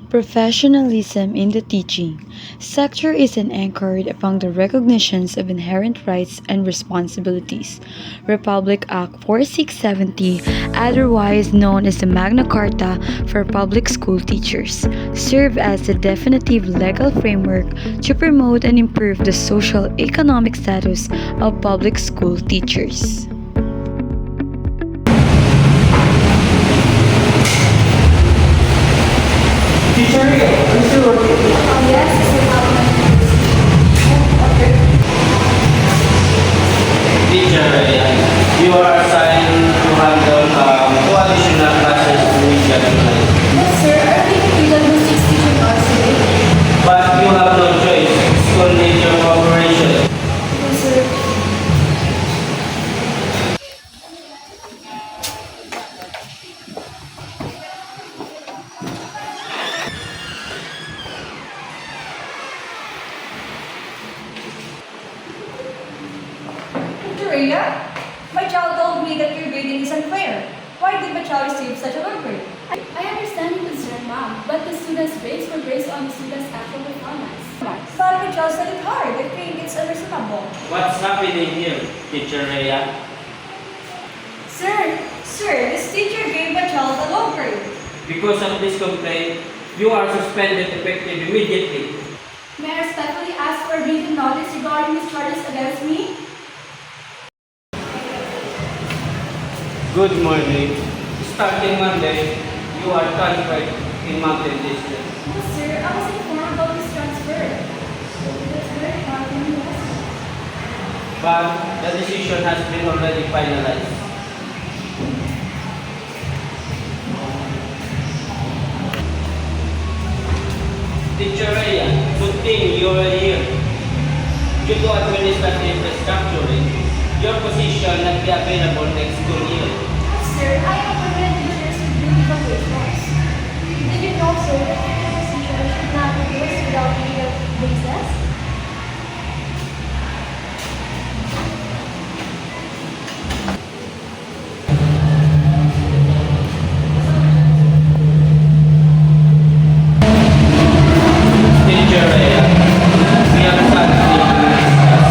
Professionalism in the teaching sector is anchored upon the recognitions of inherent rights and responsibilities. Republic Act 4670, otherwise known as the Magna Carta for public school teachers, serve as a definitive legal framework to promote and improve the social economic status of public school teachers. Teacher, are you still working? Yes, Mr. Pablo. Teacher, you are assigned to handle two additional classes in media tonight. Yes, sir. Are we PW6 teaching us today? But you have no choice. School needs your cooperation. Yes, sir. Victoria, my child told me that your grading is unfair. Why did my child receive such a low grade? I understand your concern, ma'am, but the students' grades were based on the students' actual performance. But my child studied hard. I think it's unreasonable. What's happening here, Teacher Rhea? Sir, this teacher gave my child a low grade. Because of this complaint, you are suspended effective immediately. May I respectfully ask for a written notice regarding these charges against me? Good morning. Starting Monday, you are transferred in Mountain District. Yes, sir. I was informed about this transfer. That's very hard for me, yes. But the decision has been already finalized. Teacher Rhea, good thing you are here. Due to administrative restructuring, your position not be available next school year. Sir, I am permanent teachers with legal wage laws. Did you know, sir, that your position should not be used without legal basis? Teacher Rhea, we have something to discuss.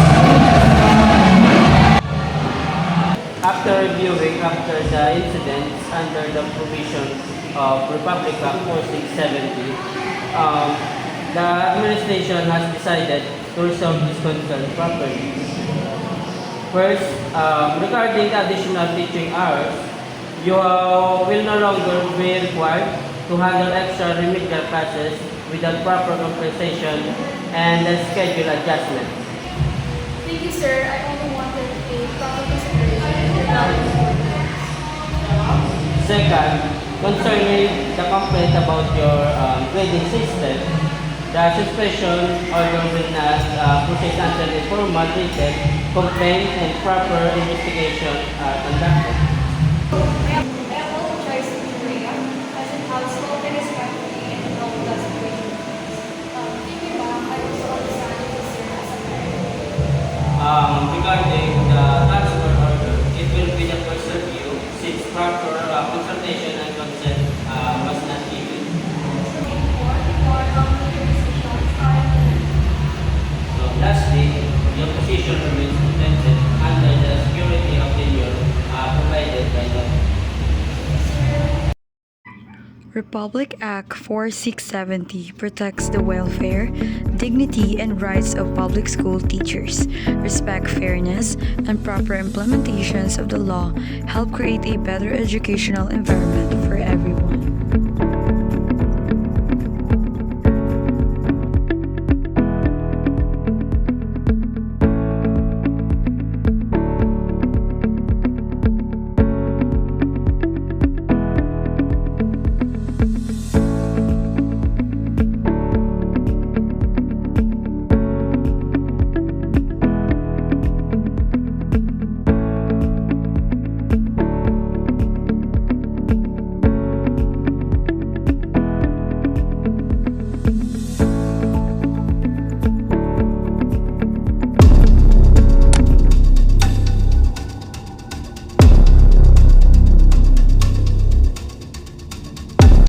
After reviewing after the incidents under the provisions of Republic Act 4670, the administration has decided to resolve this concern properly. First, regarding the additional teaching hours, you will no longer be required to handle extra remedial classes without proper compensation and schedule adjustment. Thank you, sir. I only wanted a proper consideration regarding the ordinance. Second, concerning the complaint about your grading system, the suspension order will not proceed until a formal written complaint and proper investigation are conducted. I apologize to Victoria, as it has spoken respectfully and in all the situation. Thank you, ma'am. I also understand your concern as a parent. Regarding the transfer order, it will be the first review since proper consultation and consent was not given. So lastly, your position remains protected under the security of tenure provided by law. Republic Act 4670 protects the welfare, dignity, and rights of public school teachers. Respect fairness and proper implementations of the law help create a better educational environment for everyone.